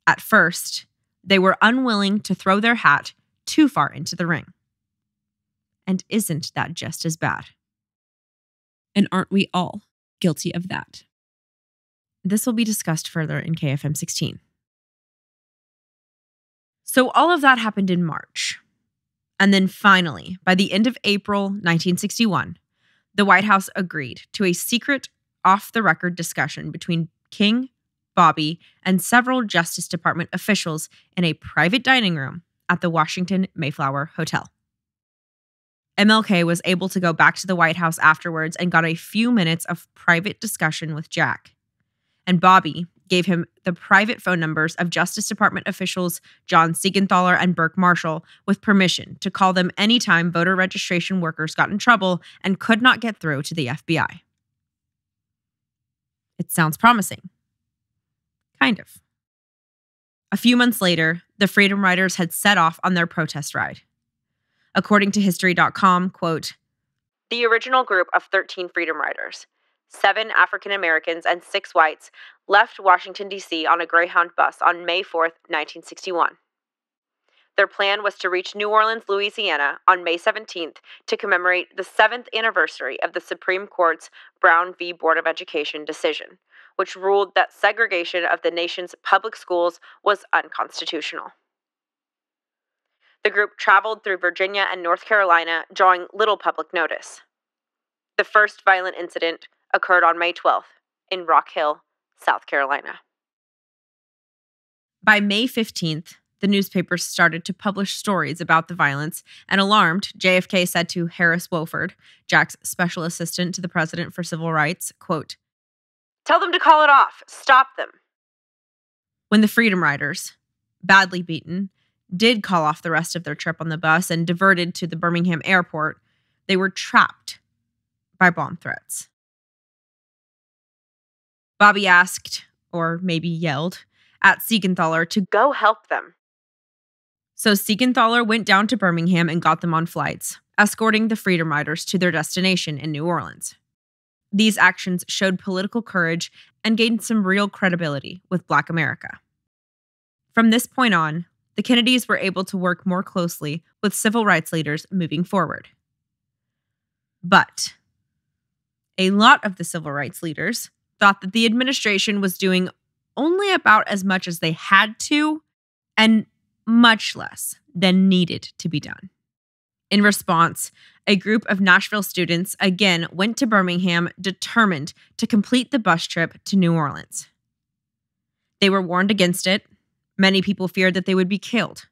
at first, they were unwilling to throw their hat too far into the ring. And isn't that just as bad? And aren't we all guilty of that? This will be discussed further in KFM 16. So all of that happened in March. And then finally, by the end of April 1961, the White House agreed to a secret, off-the-record discussion between King, Bobby, and several Justice Department officials in a private dining room at the Washington Mayflower Hotel. MLK was able to go back to the White House afterwards and got a few minutes of private discussion with Jack. And Bobby gave him the private phone numbers of Justice Department officials John Siegenthaler and Burke Marshall with permission to call them anytime voter registration workers got in trouble and could not get through to the FBI. It sounds promising. Kind of. A few months later, the Freedom Riders had set off on their protest ride. According to History.com, quote, "The original group of 13 Freedom Riders, 7 African Americans and 6 whites, left Washington, D.C. on a Greyhound bus on May 4th, 1961. Their plan was to reach New Orleans, Louisiana on May 17th to commemorate the 7th anniversary of the Supreme Court's Brown v. Board of Education decision, which ruled that segregation of the nation's public schools was unconstitutional. The group traveled through Virginia and North Carolina, drawing little public notice. The first violent incident occurred on May 12th in Rock Hill, South Carolina." By May 15th, the newspapers started to publish stories about the violence, and alarmed, JFK said to Harris Wofford, Jack's special assistant to the president for civil rights, quote, "Tell them to call it off. Stop them." When the Freedom Riders, badly beaten, did call off the rest of their trip on the bus and diverted to the Birmingham airport, they were trapped by bomb threats. Bobby asked, or maybe yelled, at Siegenthaler to Go help them. So Siegenthaler went down to Birmingham and got them on flights, escorting the Freedom Riders to their destination in New Orleans. These actions showed political courage and gained some real credibility with Black America. From this point on, the Kennedys were able to work more closely with civil rights leaders moving forward. But a lot of the civil rights leaders thought that the administration was doing only about as much as they had to and much less than needed to be done. In response, a group of Nashville students again went to Birmingham determined to complete the bus trip to New Orleans. They were warned against it. Many people feared that they would be killed,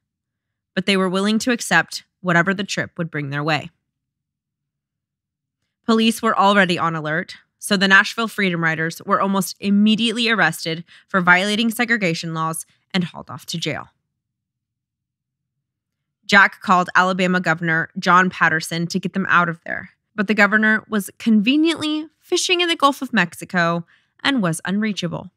but they were willing to accept whatever the trip would bring their way. Police were already on alert, so the Nashville Freedom Riders were almost immediately arrested for violating segregation laws and hauled off to jail. Jack called Alabama Governor John Patterson to get them out of there, but the governor was conveniently fishing in the Gulf of Mexico and was unreachable.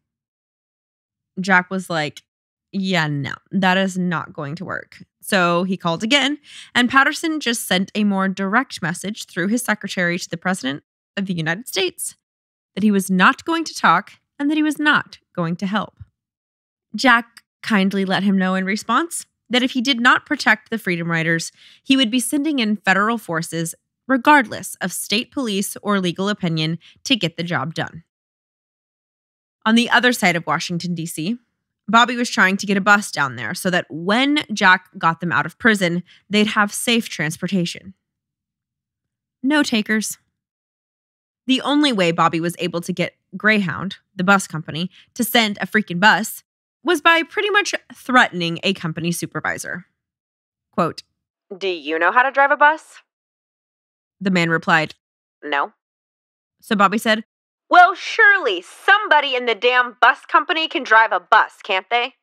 Jack was like, yeah, no, that is not going to work. So he called again, and Patterson just sent a more direct message through his secretary to the President of the United States that he was not going to talk and that he was not going to help. Jack kindly let him know in response that if he did not protect the Freedom Riders, he would be sending in federal forces, regardless of state police or legal opinion, to get the job done. On the other side of Washington, D.C., Bobby was trying to get a bus down there so that when Jack got them out of prison, they'd have safe transportation. No takers. The only way Bobby was able to get Greyhound, the bus company, to send a freaking bus was by pretty much threatening a company supervisor. Quote, "Do you know how to drive a bus?" The man replied, "No." So Bobby said, "Well, surely somebody in the damn bus company can drive a bus, can't they?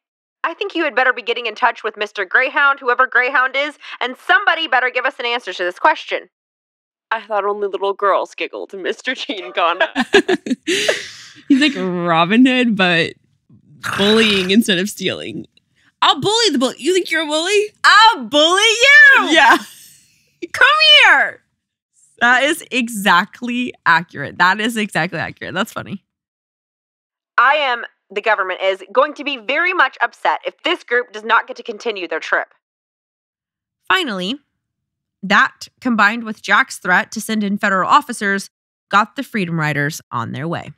I think you had better be getting in touch with Mr. Greyhound, whoever Greyhound is, and somebody better give us an answer to this question." I thought only little girls giggled, Mr. Gene Gone. He's like Robin Hood, but bullying instead of stealing. I'll bully the bully. You think you're a bully? I'll bully you! Yeah. Come here! That is exactly accurate. That's funny. The government is going to be very much upset if this group does not get to continue their trip. Finally, that, combined with Jack's threat to send in federal officers, got the Freedom Riders on their way.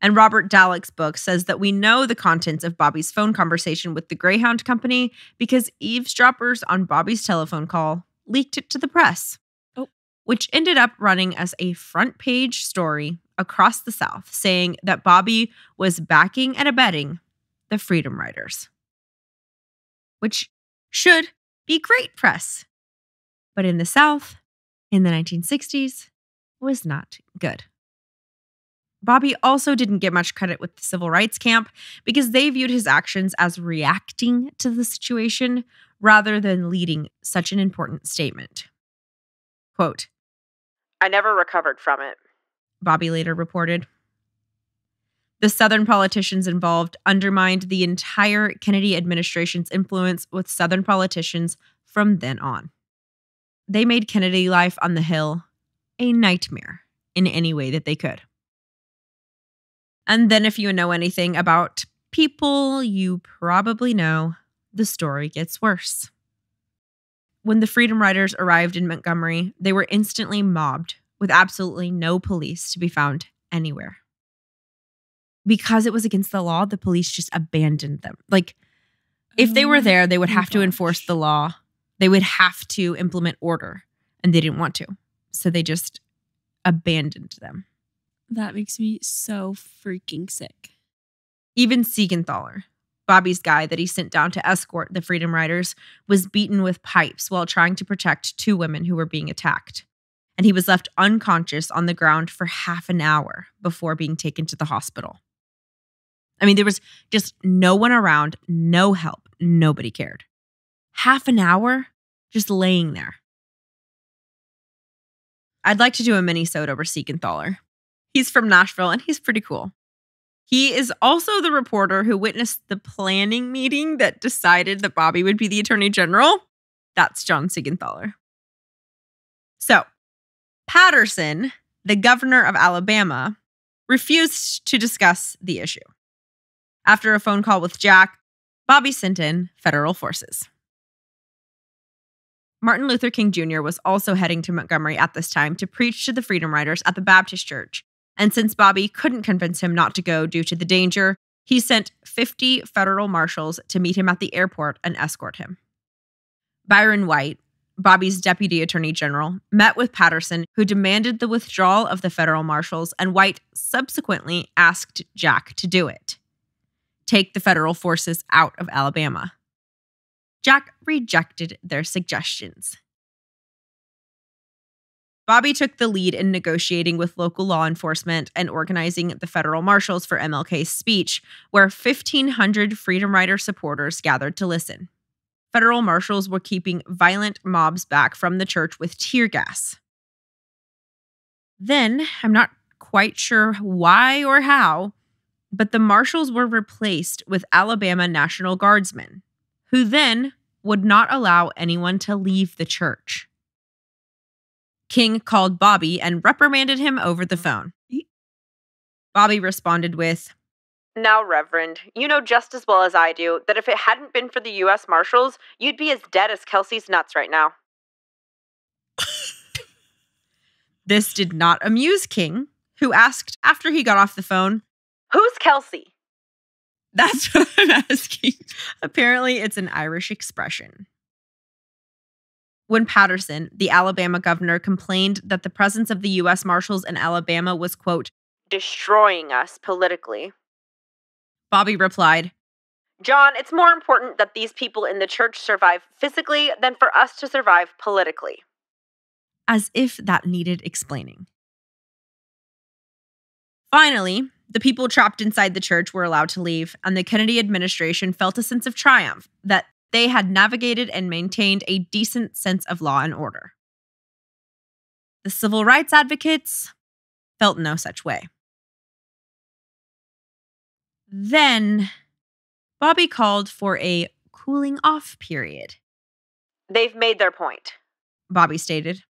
And Robert Dallek's book says that we know the contents of Bobby's phone conversation with the Greyhound Company because eavesdroppers on Bobby's telephone call leaked it to the press, which ended up running as a front page story across the South saying that Bobby was backing and abetting the Freedom Riders, which should be great press. But in the South, in the 1960s, was not good. Bobby also didn't get much credit with the civil rights camp because they viewed his actions as reacting to the situation rather than leading such an important statement. Quote, "I never recovered from it," Bobby later reported. The Southern politicians involved undermined the entire Kennedy administration's influence with Southern politicians from then on. They made Kennedy life on the Hill a nightmare in any way that they could. And then if you know anything about people, you probably know the story gets worse. When the Freedom Riders arrived in Montgomery, they were instantly mobbed with absolutely no police to be found anywhere. Because it was against the law, the police just abandoned them. Like, if they were there, they would have to enforce the law. They would have to implement order, and they didn't want to. So they just abandoned them. That makes me so freaking sick. Even Siegenthaler, Bobby's guy that he sent down to escort the Freedom Riders, was beaten with pipes while trying to protect two women who were being attacked. And he was left unconscious on the ground for half an hour before being taken to the hospital. I mean, there was just no one around, no help, nobody cared. Half an hour just laying there. I'd like to do a mini-sode over Siegenthaler. He's from Nashville and he's pretty cool. He is also the reporter who witnessed the planning meeting that decided that Bobby would be the Attorney General. That's John Siegenthaler. So, Patterson, the governor of Alabama, refused to discuss the issue. After a phone call with Jack, Bobby sent in federal forces. Martin Luther King Jr. was also heading to Montgomery at this time to preach to the Freedom Riders at the Baptist Church. And since Bobby couldn't convince him not to go due to the danger, he sent 50 federal marshals to meet him at the airport and escort him. Byron White, Bobby's deputy attorney general, met with Patterson, who demanded the withdrawal of the federal marshals, and White subsequently asked Jack to do it. Take the federal forces out of Alabama. Jack rejected their suggestions. Bobby took the lead in negotiating with local law enforcement and organizing the federal marshals for MLK's speech, where 1,500 Freedom Rider supporters gathered to listen. Federal marshals were keeping violent mobs back from the church with tear gas. Then, I'm not quite sure why or how, but the marshals were replaced with Alabama National Guardsmen, who then would not allow anyone to leave the church. King called Bobby and reprimanded him over the phone. Bobby responded with, "Now, Reverend, you know just as well as I do that if it hadn't been for the U.S. Marshals, you'd be as dead as Kelsey's nuts right now." This did not amuse King, who asked after he got off the phone, "Who's Kelsey?" That's what I'm asking. Apparently, it's an Irish expression. When Patterson, the Alabama governor, complained that the presence of the U.S. Marshals in Alabama was, quote, "destroying us politically," Bobby replied, "John, it's more important that these people in the church survive physically than for us to survive politically." as if that needed explaining. Finally, the people trapped inside the church were allowed to leave, and the Kennedy administration felt a sense of triumph that they had navigated and maintained a decent sense of law and order. The civil rights advocates felt no such way. Then, Bobby called for a cooling off period. "They've made their point," Bobby stated.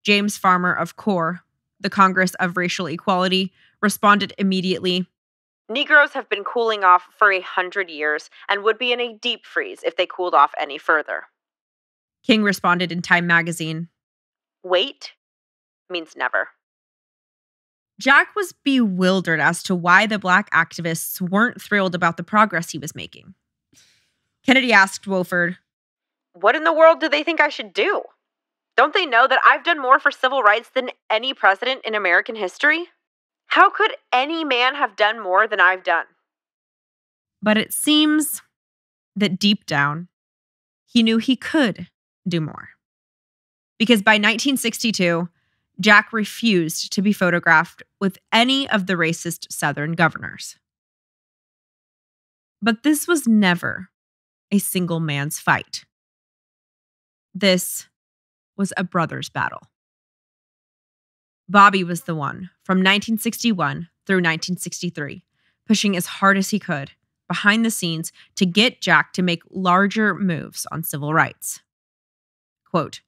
James Farmer of CORE, the Congress of Racial Equality, responded immediately, "Negroes have been cooling off for 100 years and would be in a deep freeze if they cooled off any further." King responded in Time magazine, "Wait means never." Jack was bewildered as to why the Black activists weren't thrilled about the progress he was making. Kennedy asked Wofford, "What in the world do they think I should do? Don't they know that I've done more for civil rights than any president in American history? How could any man have done more than I've done?" But it seems that deep down, he knew he could do more. Because by 1962, Jack refused to be photographed with any of the racist Southern governors. But this was never a single man's fight. This was a brother's battle. Bobby was the one, from 1961 through 1963, pushing as hard as he could behind the scenes to get Jack to make larger moves on civil rights. Quote,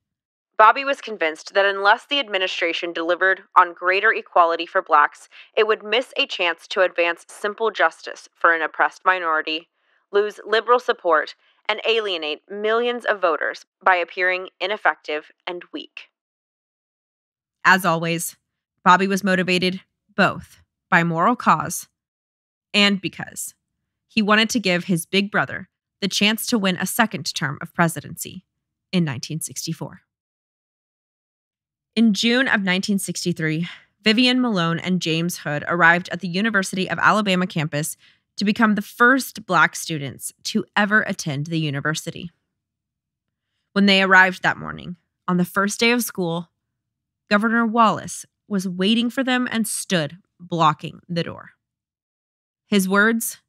Bobby was convinced that unless the administration delivered on greater equality for blacks, it would miss a chance to advance simple justice for an oppressed minority, lose liberal support, and alienate millions of voters by appearing ineffective and weak. As always, Bobby was motivated both by moral cause and because he wanted to give his big brother the chance to win a second term of presidency in 1964. In June of 1963, Vivian Malone and James Hood arrived at the University of Alabama campus to become the first Black students to ever attend the university. When they arrived that morning, on the first day of school, Governor Wallace was waiting for them and stood blocking the door. His words,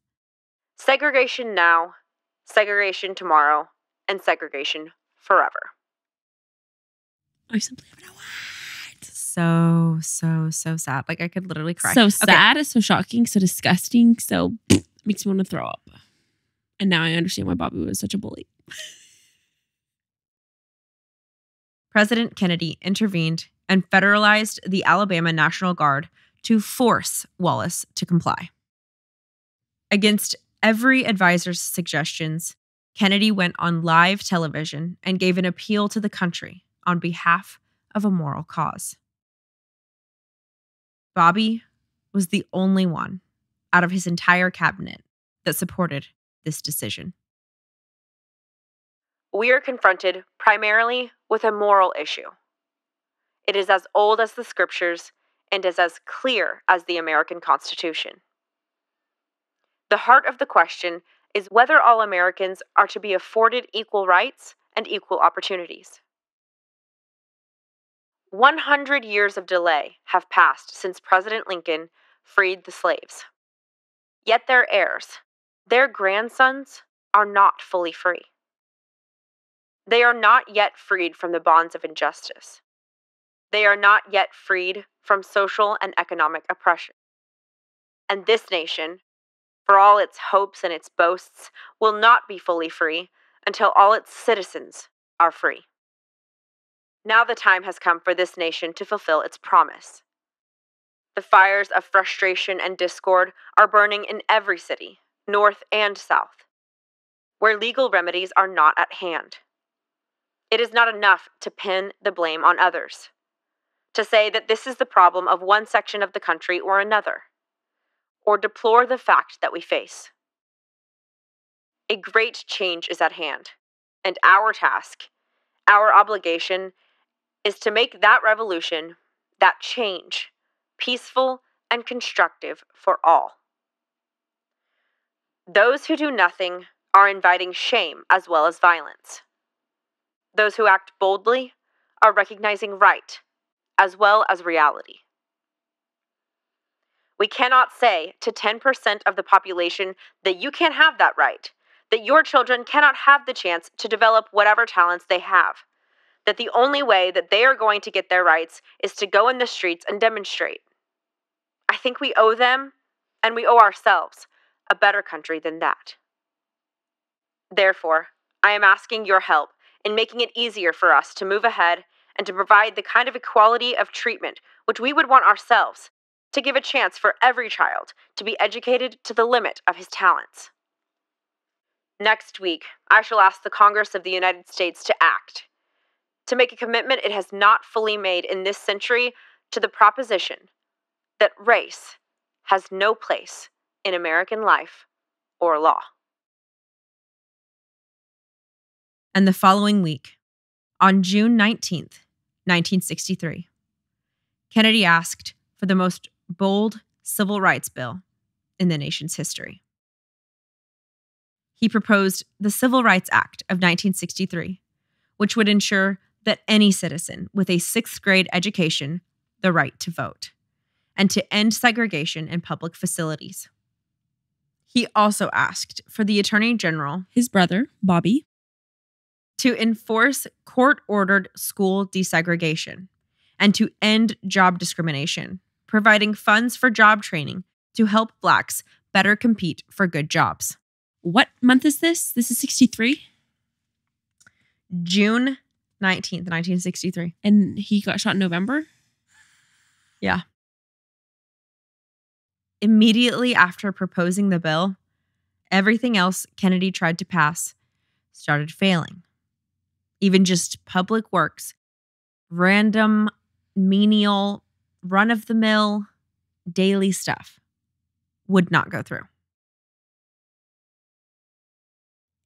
"Segregation now, segregation tomorrow, and segregation forever." I simply have no words. So sad. Like, I could literally cry. So sad, so shocking, so disgusting, so makes me want to throw up. And now I understand why Bobby was such a bully. President Kennedy intervened and federalized the Alabama National Guard to force Wallace to comply. Against every advisor's suggestions, Kennedy went on live television and gave an appeal to the country on behalf of a moral cause. Bobby was the only one out of his entire cabinet that supported this decision. We are confronted primarily with a moral issue. It is as old as the scriptures and is as clear as the American Constitution. The heart of the question is whether all Americans are to be afforded equal rights and equal opportunities. 100 years of delay have passed since President Lincoln freed the slaves. Yet their heirs, their grandsons, are not fully free. They are not yet freed from the bonds of injustice. They are not yet freed from social and economic oppression. And this nation, for all its hopes and its boasts, will not be fully free until all its citizens are free. Now the time has come for this nation to fulfill its promise. The fires of frustration and discord are burning in every city, north and south, where legal remedies are not at hand. It is not enough to pin the blame on others, to say that this is the problem of one section of the country or another, or deplore the fact that we face. A great change is at hand, and our task, our obligation, is to make that revolution, that change, peaceful and constructive for all. Those who do nothing are inviting shame as well as violence. Those who act boldly are recognizing right as well as reality. We cannot say to 10% of the population that you can't have that right, that your children cannot have the chance to develop whatever talents they have, that the only way that they are going to get their rights is to go in the streets and demonstrate. I think we owe them, and we owe ourselves, a better country than that. Therefore, I am asking your help in making it easier for us to move ahead and to provide the kind of equality of treatment which we would want ourselves, to give a chance for every child to be educated to the limit of his talents. Next week, I shall ask the Congress of the United States to act, to make a commitment it has not fully made in this century to the proposition that race has no place in American life or law. And the following week, on June 19th, 1963, Kennedy asked for the most bold civil rights bill in the nation's history. He proposed the Civil Rights Act of 1963, which would ensure that any citizen with a sixth grade education the right to vote, and to end segregation in public facilities. He also asked for the Attorney General, his brother, Bobby, to enforce court-ordered school desegregation and to end job discrimination, providing funds for job training to help Blacks better compete for good jobs. What month is this? This is 63? June 19th, 1963. And he got shot in November? Yeah. Immediately after proposing the bill, everything else Kennedy tried to pass started failing. Even just public works, random, menial, run-of-the-mill, daily stuff would not go through.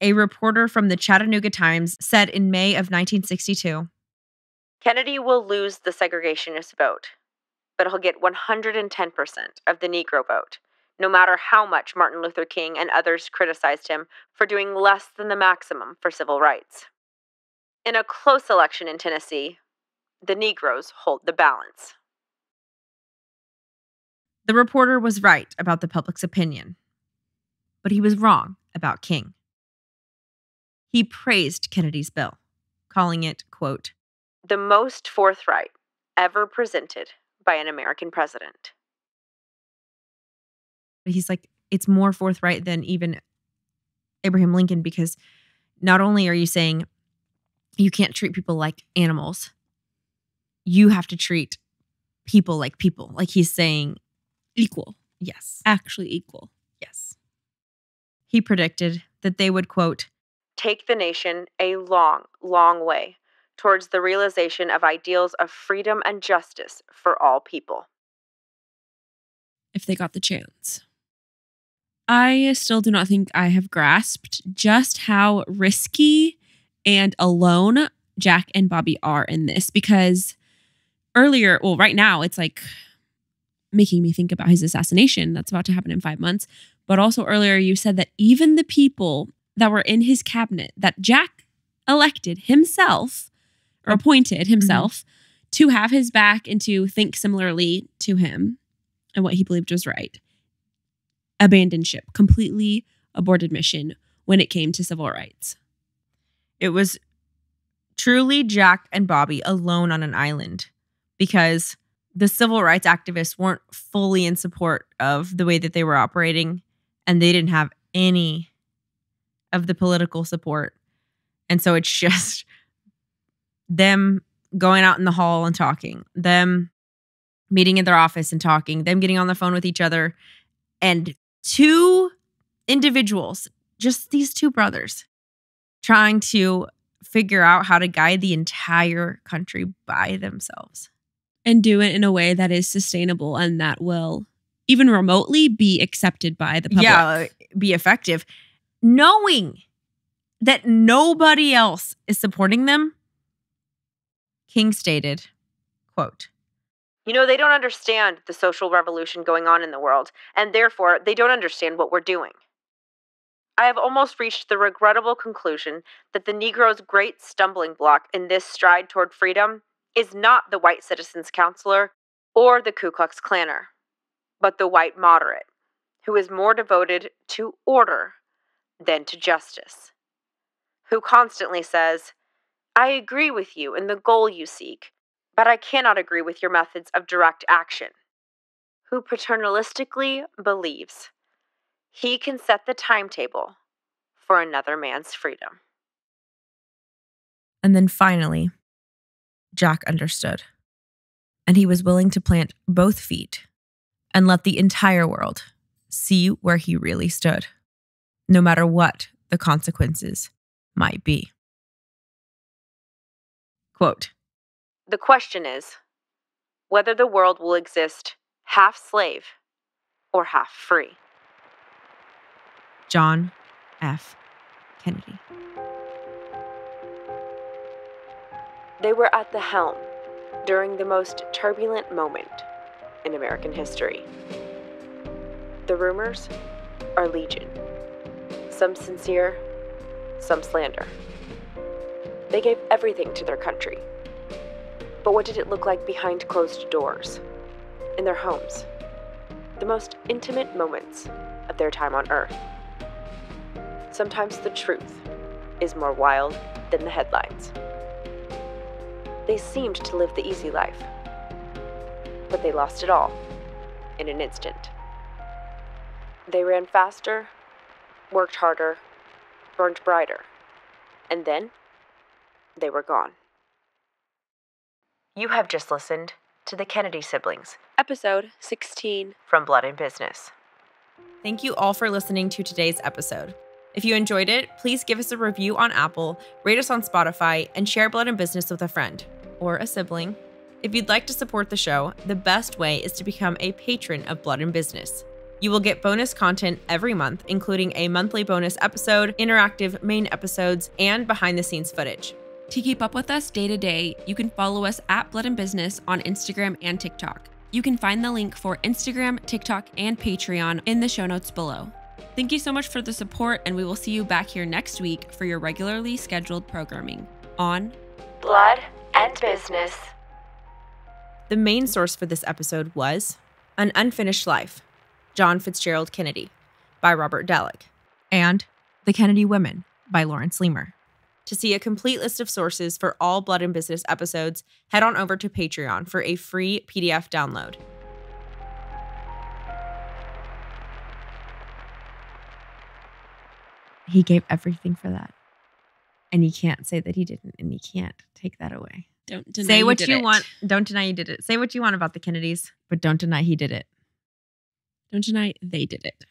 A reporter from the Chattanooga Times said in May of 1962, Kennedy will lose the segregationist vote, but he'll get 110% of the Negro vote, no matter how much Martin Luther King and others criticized him for doing less than the maximum for civil rights. In a close election in Tennessee, the Negroes hold the balance. The reporter was right about the public's opinion, but he was wrong about King. He praised Kennedy's bill, calling it, quote, the most forthright ever presented by an American president. But he's like, it's more forthright than even Abraham Lincoln, because not only are you saying you can't treat people like animals, you have to treat people like people. Like he's saying Equal. yes. Actually equal. Yes. He predicted that they would, quote, take the nation a long, long way towards the realization of ideals of freedom and justice for all people. If they got the chance. I still do not think I have grasped just how risky and alone Jack and Bobby are in this, because earlier, well, right now, it's like making me think about his assassination that's about to happen in 5 months. But also earlier, you said that even the people that were in his cabinet that Jack elected himself or appointed himself to have his back and to think similarly to him and what he believed was right, abandoned ship, completely aborted mission when it came to civil rights. it was truly Jack and Bobby alone on an island, because the civil rights activists weren't fully in support of the way that they were operating, and they didn't have any of the political support. And so it's just them going out in the hall and talking, them meeting in their office and talking, them getting on the phone with each other, and two individuals, just these two brothers, trying to figure out how to guide the entire country by themselves. And do it in a way that is sustainable and that will even remotely be accepted by the public. Yeah, be effective. Knowing that nobody else is supporting them, King stated, quote, You know, they don't understand the social revolution going on in the world, and therefore they don't understand what we're doing. I have almost reached the regrettable conclusion that the Negro's great stumbling block in this stride toward freedom is not the white citizens' counselor or the Ku Klux Klanner, but the white moderate, who is more devoted to order than to justice, who constantly says, I agree with you in the goal you seek, but I cannot agree with your methods of direct action, who paternalistically believes he can set the timetable for another man's freedom. And then finally, Jack understood, and he was willing to plant both feet and let the entire world see where he really stood, no matter what the consequences might be. Quote, The question is whether the world will exist half slave or half free. John F. Kennedy. They were at the helm during the most turbulent moment in American history. The rumors are legion, some sincere, some slander. They gave everything to their country. But what did it look like behind closed doors, in their homes, the most intimate moments of their time on Earth? Sometimes the truth is more wild than the headlines. They seemed to live the easy life, but they lost it all in an instant. They ran faster, worked harder, burned brighter, and then they were gone. You have just listened to the Kennedy Siblings, Episode 16. from Blood and Business. Thank you all for listening to today's episode. If you enjoyed it, please give us a review on Apple, rate us on Spotify, and share Blood and Business with a friend or a sibling. If you'd like to support the show, the best way is to become a patron of Blood and Business. You will get bonus content every month, including a monthly bonus episode, interactive main episodes, and behind-the-scenes footage. To keep up with us day to day, you can follow us at Blood and Business on Instagram and TikTok. You can find the link for Instagram, TikTok, and Patreon in the show notes below. Thank you so much for the support, and we will see you back here next week for your regularly scheduled programming on Blood and Business. The main source for this episode was An Unfinished Life, John Fitzgerald Kennedy, by Robert Dallek, and The Kennedy Women, by Lawrence Leamer. To see a complete list of sources for all Blood and Business episodes, head on over to Patreon for a free PDF download. He gave everything for that. And you can't say that he didn't, and you can't take that away. Don't deny Say what did you it. want. Don't deny you did it. Say what you want about the Kennedys, but don't deny he did it. Don't deny they did it.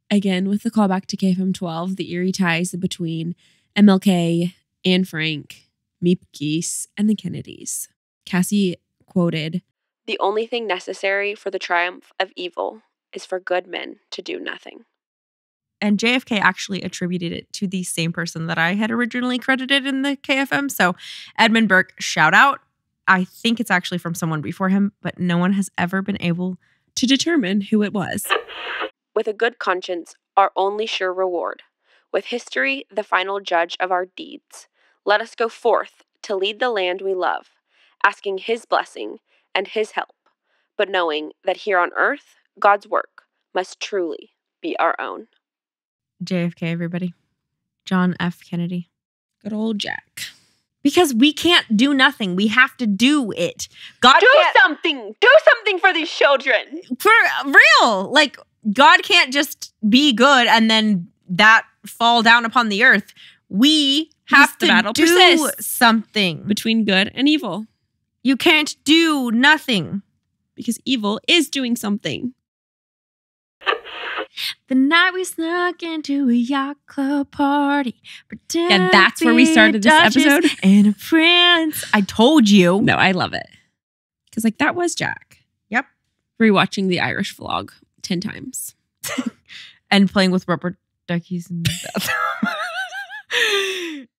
Again, with the callback to KFM 12, the eerie ties between MLK, Anne Frank, Meep Geese, and the Kennedys. Cassie quoted, The only thing necessary for the triumph of evil is for good men to do nothing. And JFK actually attributed it to the same person that I had originally credited in the KFM. So Edmund Burke, shout out. I think it's actually from someone before him, but no one has ever been able to determine who it was. With a good conscience, our only sure reward. With history, the final judge of our deeds. Let us go forth to lead the land we love, asking his blessing and his help, but knowing that here on earth, God's work must truly be our own. JFK, everybody. John F. Kennedy. Good old Jack. Because we can't do nothing. We have to do it. God Do can't, something! Do something for these children! for real. Like, God can't just be good and then that fall down upon the earth. We have The to battle do persists. something. Between good and evil. You can't do nothing. Because evil is doing something. The night we snuck into a yacht club party. Yeah, that's where we started this episode. And a prince. I told you. No, I love it. Because that was Jack. Yep. Rewatching the Irish vlog 10 times. And playing with rubber duckies in the bathroom.